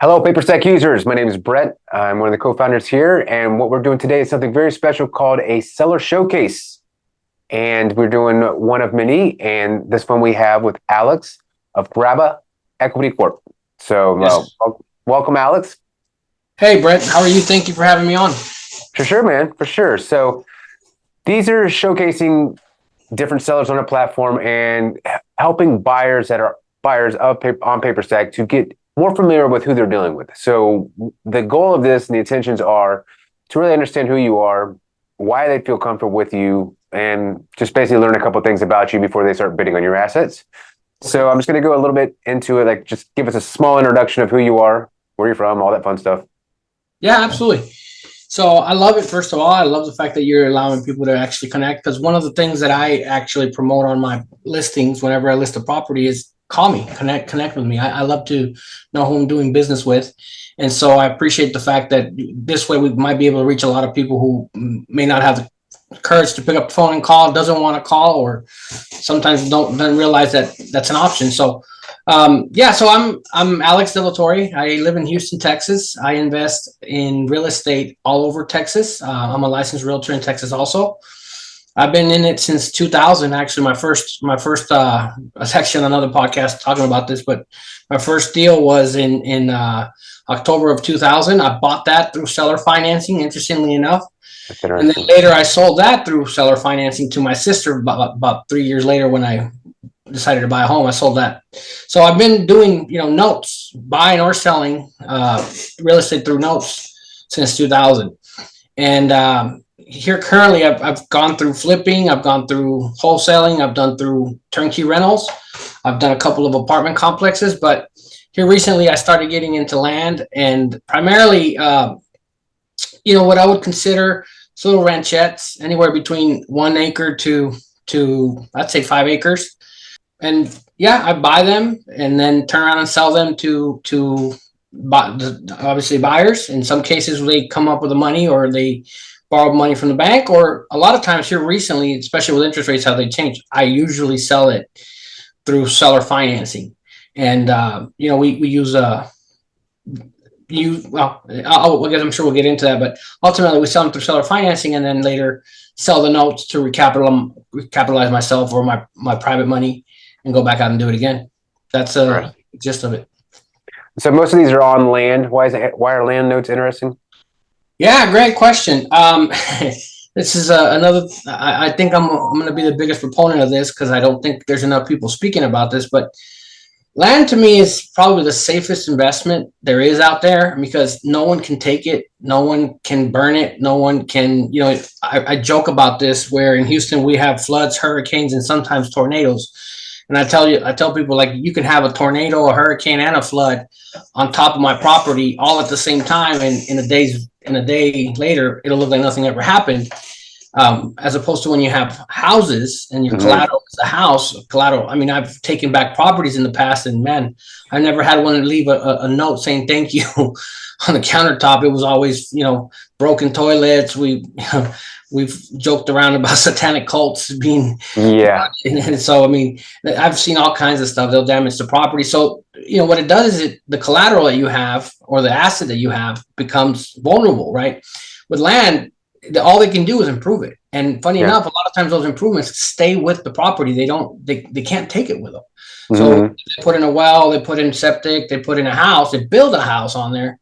Hello, Paperstac users. My name is Brett. I'm one of the co-founders here, and what we're doing today is something very special called a seller showcase. And we're doing one of many, and this one we have with Alex of Grabba Equity Corp. So, Yes. welcome, Alex. Hey, Brett, how are you? Thank you for having me on. For sure, man, for sure. So, these are showcasing different sellers on a platform and helping buyers that are buyers of on Paperstac to get more familiar with who they're dealing with. So the goal of this and the intentions are to really understand who you are, why they feel comfortable with you, and just basically learn a couple things about you before they start bidding on your assets. So I'm just going to go a little bit into it, like just give us a small introduction of who you are, where you're from, all that fun stuff. Yeah, absolutely. So I love it. First of all, I love the fact that you're allowing people to actually connect, because one of the things that I actually promote on my listings whenever I list a property is call me, connect with me. I love to know who I'm doing business with. And so I appreciate the fact that this way we might be able to reach a lot of people who may not have the courage to pick up the phone and call, doesn't want to call, or sometimes don't realize that that's an option. So so I'm Alex Dele. I live in Houston, Texas. I invest in real estate all over Texas. I'm a licensed realtor in Texas also. I've been in it since 2000. Actually, I was actually on another podcast talking about this, but my first deal was in October of 2000. I bought that through seller financing, interestingly enough. And then later I sold that through seller financing to my sister about 3 years later when I decided to buy a home. I sold that. So I've been doing, notes, buying or selling real estate through notes since 2000. And here currently I've gone through flipping, I've gone through wholesaling, I've done through turnkey rentals, I've done a couple of apartment complexes, but here recently I started getting into land, and primarily what I would consider little ranchettes, anywhere between 1 acre to I'd say 5 acres. And yeah, I buy them and then turn around and sell them to obviously buyers. In some cases they come up with the money, or they borrow money from the bank, or a lot of times here recently, especially with interest rates how they change, I usually sell it through seller financing. And we use I guess I'm sure we'll get into that, but ultimately we sell them through seller financing, and then later sell the notes to recapitalize myself or my private money and go back out and do it again. That's the gist of it. So most of these are on land. Why are land notes interesting? Yeah, great question. This is another. I think I'm going to be the biggest proponent of this, because I don't think there's enough people speaking about this. But land to me is probably the safest investment there is out there, because no one can take it, no one can burn it, no one can. I joke about this, where in Houston we have floods, hurricanes, and sometimes tornadoes. And I tell people, like, you can have a tornado, a hurricane, and a flood on top of my property all at the same time, and in a day later, it'll look like nothing ever happened. As opposed to when you have houses and your collateral is a house. Collateral. I mean, I've taken back properties in the past, and man, I never had one leave a note saying thank you on the countertop. It was always, broken toilets. We've joked around about satanic cults being, and so, I mean, I've seen all kinds of stuff. They'll damage the property. So, what it does is the collateral that you have, or the asset that you have, becomes vulnerable, right? With land, all they can do is improve it. And funny enough, a lot of times those improvements stay with the property. They can't take it with them. So they put in a well, they put in septic, they put in a house, they build a house on there.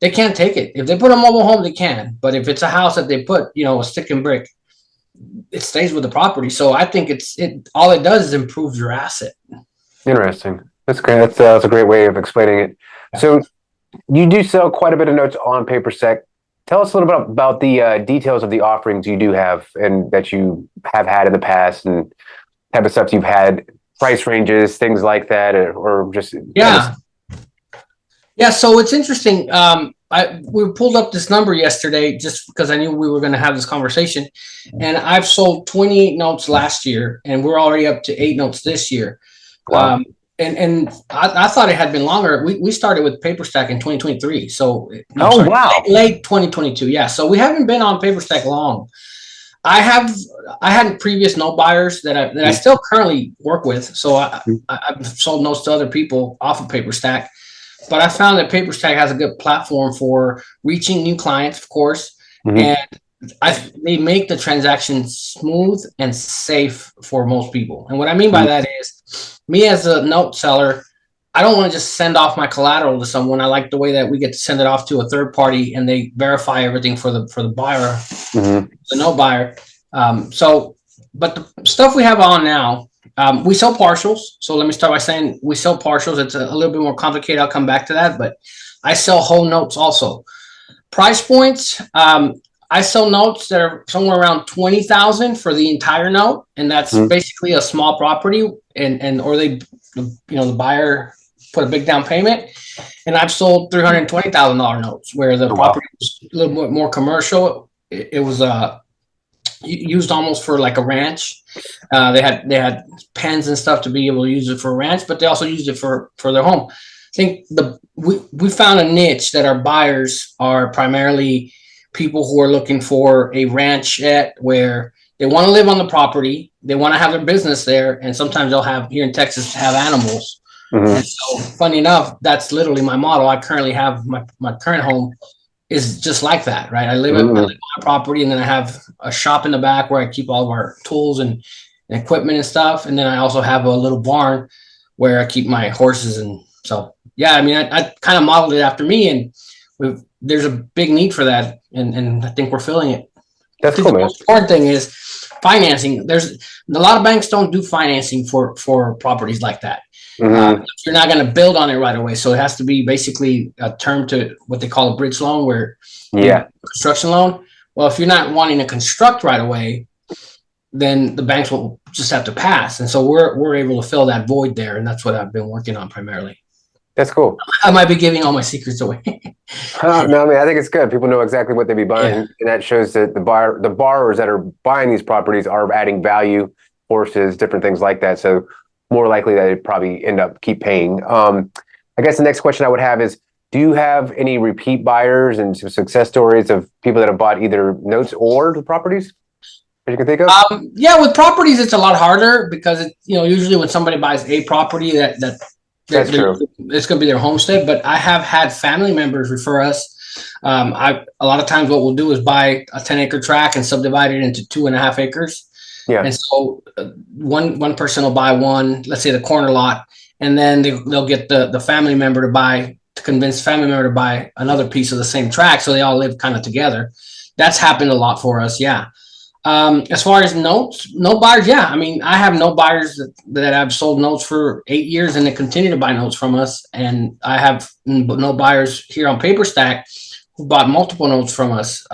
They can't take it. If they put a mobile home, they can. But if it's a house that they put, a stick and brick, it stays with the property. So I think all it does is improve your asset. Interesting. That's great. That's a great way of explaining it. So you do sell quite a bit of notes on Paperstac. Tell us a little bit about the details of the offerings you do have and that you have had in the past, and type of stuff you've had, price ranges, things like that, or just Yeah, so it's interesting. We pulled up this number yesterday just because I knew we were going to have this conversation, and I've sold 28 notes last year, and we're already up to 8 notes this year. Wow. And I thought it had been longer. We started with Paperstac in 2023, so late 2022. Yeah, so we haven't been on Paperstac long. I had previous note buyers that I still currently work with, so I've sold notes to other people off of Paperstac. but I found that Paperstac has a good platform for reaching new clients, of course, and they make the transaction smooth and safe for most people. And what I mean by that is, me as a note seller, I don't want to just send off my collateral to someone. I like the way that we get to send it off to a third party and they verify everything for the buyer, the note buyer. But the stuff we have on now, we sell partials. So let me start by saying we sell partials. It's a little bit more complicated. I'll come back to that, but I sell whole notes also. Price points, I sell notes that are somewhere around 20,000 for the entire note, and that's basically a small property, and or they, the buyer put a big down payment. And I've sold $320,000 notes where the property was a little bit more commercial. It was used almost for like a ranch. They had pens and stuff to be able to use it for a ranch, but they also used it for their home. I think we found a niche that our buyers are primarily people who are looking for a ranchette where they want to live on the property, they want to have their business there, and sometimes they'll have, here in Texas, have animals. And so, funny enough, that's literally my model. I currently have my current home is just like that, right? I live on my property, and then I have a shop in the back where I keep all of our tools and equipment and stuff, and then I also have a little barn where I keep my horses. And so, yeah, I mean, I kind of modeled it after me, and there's a big need for that, and I think we're filling it. That's cool, man. The most important thing is financing. There's a lot of banks don't do financing for properties like that. You're not going to build on it right away, so it has to be basically a term to what they call a bridge loan, where construction loan. Well, if you're not wanting to construct right away, then the banks will just have to pass, and so we're able to fill that void there, and that's what I've been working on primarily. That's cool. I might be giving all my secrets away. No, I mean, I think it's good. People know exactly what they'd be buying, and that shows that the borrowers that are buying these properties are adding value, horses, different things like that. So more likely that they probably end up keep paying. I guess the next question I would have is, do you have any repeat buyers and some success stories of people that have bought either notes or the properties that you can think of? Yeah, with properties, it's a lot harder because usually when somebody buys a property that's true, it's going to be their homestead. But I have had family members refer us. A lot of times what we'll do is buy a 10-acre tract and subdivide it into 2.5 acres. Yeah. And so one person will buy one, let's say the corner lot, and then they'll get the family member to convince family member to buy another piece of the same tract, so they all live kind of together. That's happened a lot for us. Yeah. As far as note buyers, yeah. I mean, I have note buyers that I've sold notes for 8 years, and they continue to buy notes from us. And I have note buyers here on Paperstac who bought multiple notes from us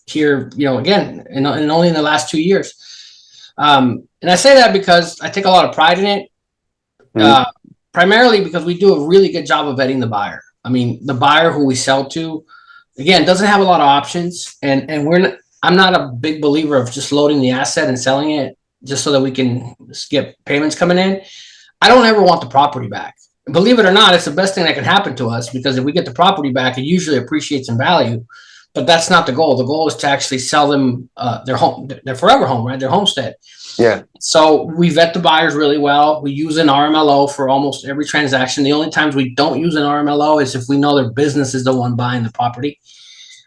here, again, and only in the last 2 years. And I say that because I take a lot of pride in it, primarily because we do a really good job of vetting the buyer. I mean, the buyer who we sell to, again, doesn't have a lot of options, and I'm not a big believer of just loading the asset and selling it just so that we can get payments coming in. I don't ever want the property back. Believe it or not, it's the best thing that can happen to us, because if we get the property back, it usually appreciates in value. But that's not the goal. The goal is to actually sell them their home, their forever home, right? Their homestead. Yeah. So we vet the buyers really well. We use an RMLO for almost every transaction. The only times we don't use an RMLO is if we know their business is the one buying the property.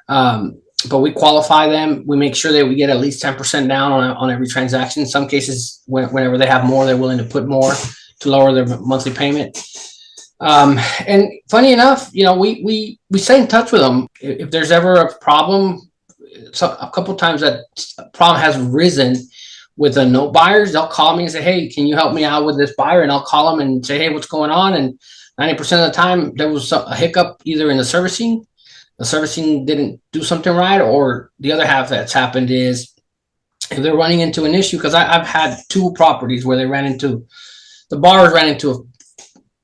But we qualify them. We make sure that we get at least 10% down on every transaction. In some cases, whenever they have more, they're willing to put more to lower their monthly payment. And funny enough, we stay in touch with them. If there's ever a problem, a couple of times that problem has risen with the note buyers, they'll call me and say, "Hey, can you help me out with this buyer?" And I'll call them and say, "Hey, what's going on?" And 90% of the time, there was a hiccup either in the servicing didn't do something right, or the other half that's happened is if they're running into an issue, because I've had 2 properties where the borrowers ran into a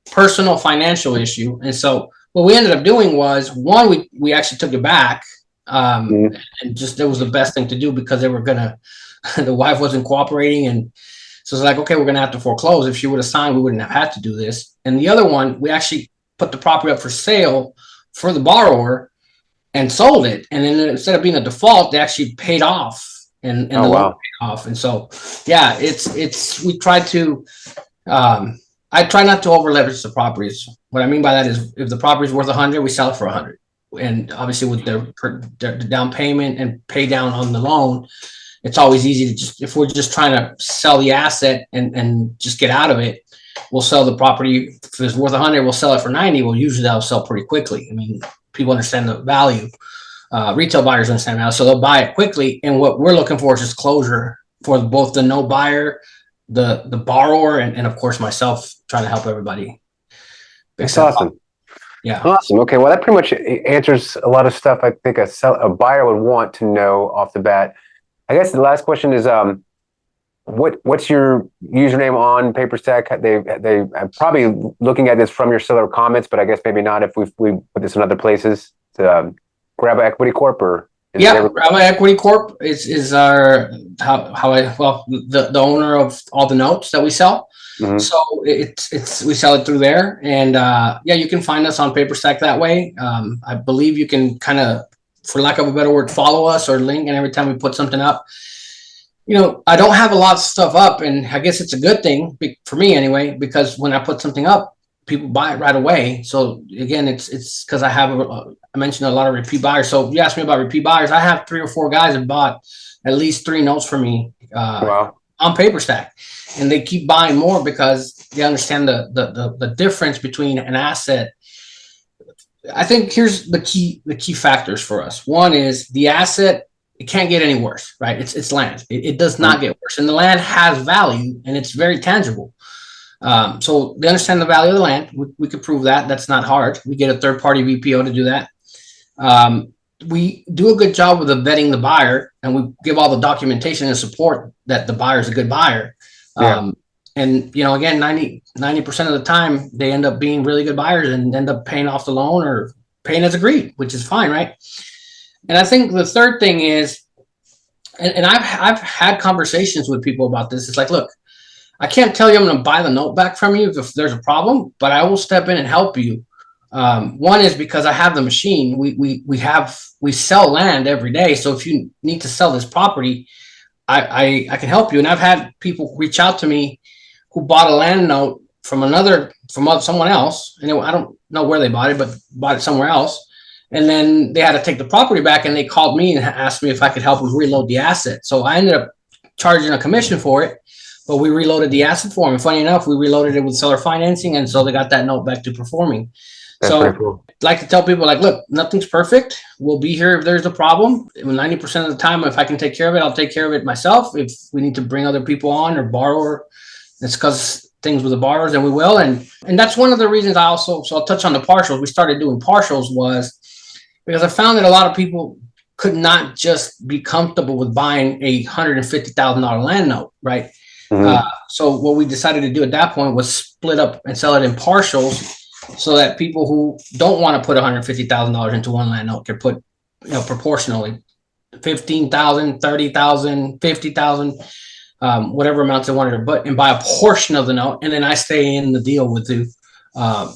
personal financial issue. And so what we ended up doing was, one, we actually took it back, and just, it was the best thing to do, because they were the wife wasn't cooperating, and so it's like, okay, we're gonna have to foreclose. If she would have signed, we wouldn't have had to do this. And the other one, we actually put the property up for sale for the borrower and sold it, and then instead of being a default, they actually paid off, and the loan paid off. And so, yeah, we tried to I try not to over leverage the properties. What I mean by that is if the property is worth 100, we sell it for 100. And obviously with their down payment and pay down on the loan, it's always easy to just, if we're just trying to sell the asset and just get out of it, we'll sell the property. If it's worth 100, we'll sell it for 90. Well, usually that'll sell pretty quickly. I mean, people understand the value. Retail buyers understand that, so they'll buy it quickly. And what we're looking for is just closure for both the no buyer, the borrower, and of course myself, trying to help everybody. That's awesome. Yeah. Awesome. Okay. Well, that pretty much answers a lot of stuff I think a buyer would want to know off the bat. I guess the last question is, what's your username on Paperstac? They I'm probably looking at this from your seller comments, but I guess maybe not if we put this in other places. To, Grab Equity Corp or Grab Equity Corp is our the owner of all the notes that we sell. Mm-hmm. So it's we sell it through there, and you can find us on Paperstac that way. I believe you can kind of, for lack of a better word, follow us or link, and every time we put something up, I don't have a lot of stuff up, and I guess it's a good thing for me anyway, because when I put something up, people buy it right away. So again, it's because I mentioned a lot of repeat buyers. So you asked me about repeat buyers. I have 3 or 4 guys that bought at least 3 notes for me on Paperstac, and they keep buying more because they understand the difference between an asset. I think here's the key factors for us. One is the asset. It can't get any worse, right? It's land. It does not get worse, and the land has value, and it's very tangible. So they understand the value of the land. We could prove that. That's not hard. We get a third-party VPO to do that. We do a good job with vetting the buyer, and we give all the documentation and support that the buyer is a good buyer. Yeah. And again, 90% of the time, they end up being really good buyers and end up paying off the loan or paying as agreed, which is fine, right? And I think the third thing is, and I've had conversations with people about this. It's like, look, I can't tell you I'm going to buy the note back from you if there's a problem, but I will step in and help you. One is because I have the machine. We sell land every day. So if you need to sell this property, I can help you. And I've had people reach out to me who bought a land note from someone else. And I don't know where they bought it, but bought it somewhere else. And then they had to take the property back, and they called me and asked me if I could help them reload the asset. So I ended up charging a commission for it. But we reloaded the asset for them. And funny enough, we reloaded it with seller financing. And so they got that note back to performing. That's so cool. I'd like to tell people, like, look, nothing's perfect. We'll be here if there's a problem. 90% of the time, if I can take care of it, I'll take care of it myself. If we need to bring other people on or borrower, it's because things with the borrowers, and we will. And that's one of the reasons so I'll touch on the partials. We started doing partials was because I found that a lot of people could not just be comfortable with buying a $150,000 land note, right? Mm-hmm. So what we decided to do at that point was split up and sell it in partials, so that people who don't want to put $150,000 into one land note can put, proportionally $15,000, $30,000, $50,000, whatever amounts they wanted to put, and buy a portion of the note. And then I stay in the deal with you. I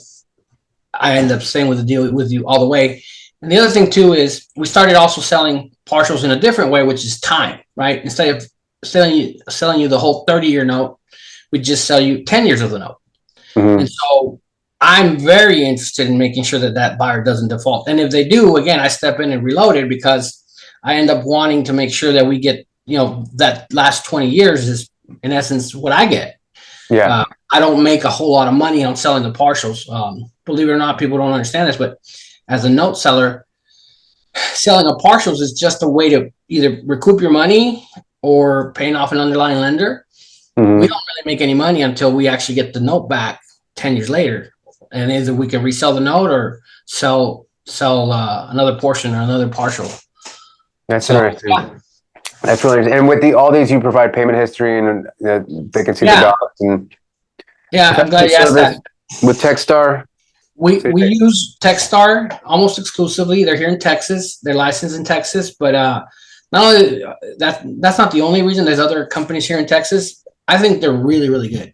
end up staying with the deal with you all the way. And the other thing too is we started also selling partials in a different way, which is time, right? Instead of selling you the whole 30-year note, we just sell you 10 years of the note. Mm-hmm. And so I'm very interested in making sure that buyer doesn't default. And if they do, again, I step in and reload it, because I end up wanting to make sure that we get, that last 20 years is in essence what I get. Yeah. I don't make a whole lot of money on selling the partials. Believe it or not, people don't understand this, but as a note seller, selling a partials is just a way to either recoup your money or paying off an underlying lender. Mm-hmm. We don't really make any money until we actually get the note back 10 years later. And either we can resell the note or sell another portion or another partial. That's interesting. Yeah. That's really interesting. And with all these, you provide payment history, and they can see the docs. And I'm glad you asked that. With Techstar? We use Techstar almost exclusively. They're here in Texas. They're licensed in Texas, but not only that's not the only reason. There's other companies here in Texas. I think they're really, really good.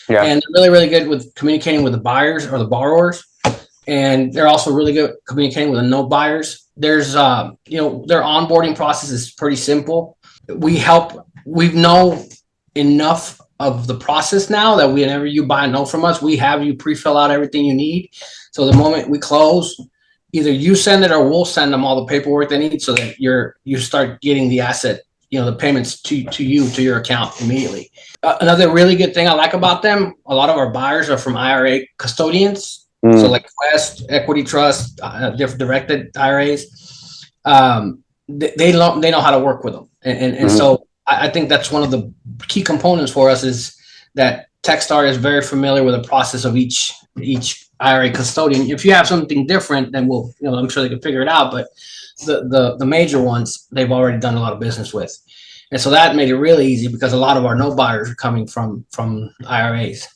Yeah. And they're really, really good with communicating with the buyers or the borrowers. And they're also really good at communicating with the note buyers. There's, their onboarding process is pretty simple. We know enough of the process now that whenever you buy a note from us, we have you pre-fill out everything you need. So the moment we close, either you send it or we'll send them all the paperwork they need so that you start getting the asset, the payments to you, to your account immediately. Another really good thing I like about them, a lot of our buyers are from IRA custodians. So like Quest, Equity Trust, different directed IRAs. They know how to work with them. And so I think that's one of the key components for us is that Techstars is very familiar with the process of each IRA custodian. If you have something different, then I'm sure they can figure it out. But the major ones, they've already done a lot of business with. And so that made it really easy because a lot of our note buyers are coming from IRAs.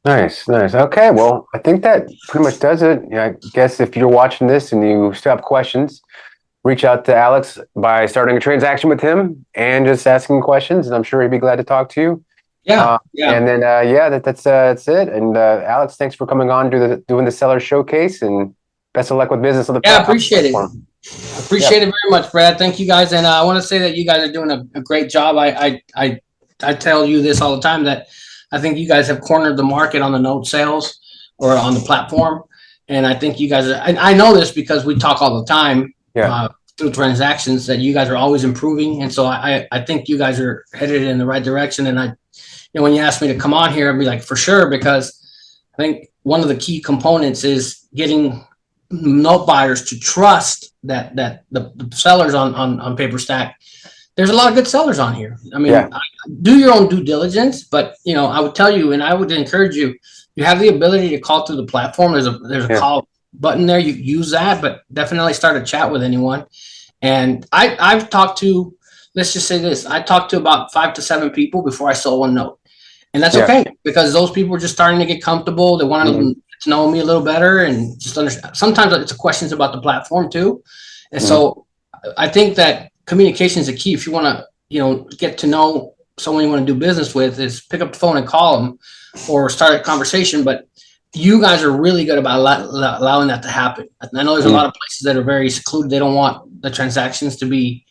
Nice. Okay, well, I think that pretty much does it. I guess if you're watching this and you still have questions, reach out to Alex by starting a transaction with him and just asking questions, and I'm sure he'd be glad to talk to you. Yeah. And then that's it. And Alex, thanks for coming on doing the seller showcase, and best of luck with business on the platform. Appreciate it. Appreciate it very much, Brad. Thank you guys, and I want to say that you guys are doing a great job. I tell you this all the time that I think you guys have cornered the market on the note sales or on the platform, and I think you guys are. I know this because we talk all the time. Through transactions that you guys are always improving. And so I think you guys are headed in the right direction. And when you asked me to come on here, I'd be like, for sure, because I think one of the key components is getting note buyers to trust that the sellers on Paperstac, there's a lot of good sellers on here. I mean, do your own due diligence, but I would tell you, and I would encourage you, you have the ability to call through the platform. There's a call button there. You use that, but definitely start a chat with anyone. And I've talked to, let's just say this, I talked to about 5 to 7 people before I sold one note. And that's okay, because those people are just starting to get comfortable. They want to know me a little better and just understand. Sometimes it's questions about the platform too. And so I think that communication is a key. If you want to, get to know someone you want to do business with, is pick up the phone and call them or start a conversation. But you guys are really good about allowing that to happen. I know there's a lot of places that are very secluded. They don't want the transactions to be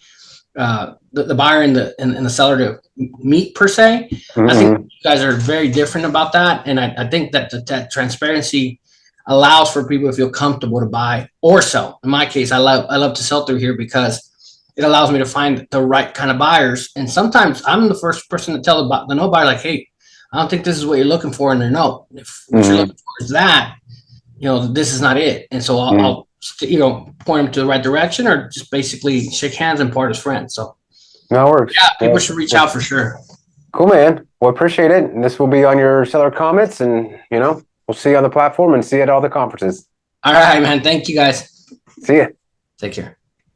the buyer and the seller to meet per se. I think you guys are very different about that. And I think that transparency allows for people to feel comfortable to buy or sell. In my case, I love to sell through here because it allows me to find the right kind of buyers. And sometimes I'm the first person to tell the note buyer, like, hey, I don't think this is what you're looking for in their note. If what you're looking for is that, this is not it. And so I'll point them to the right direction or just basically shake hands and part as friends. So that works. Yeah, people should reach out for sure. Cool, man. Well, appreciate it. And this will be on your seller comments, and we'll see you on the platform and see you at all the conferences. All right, man. Thank you guys. See ya. Take care.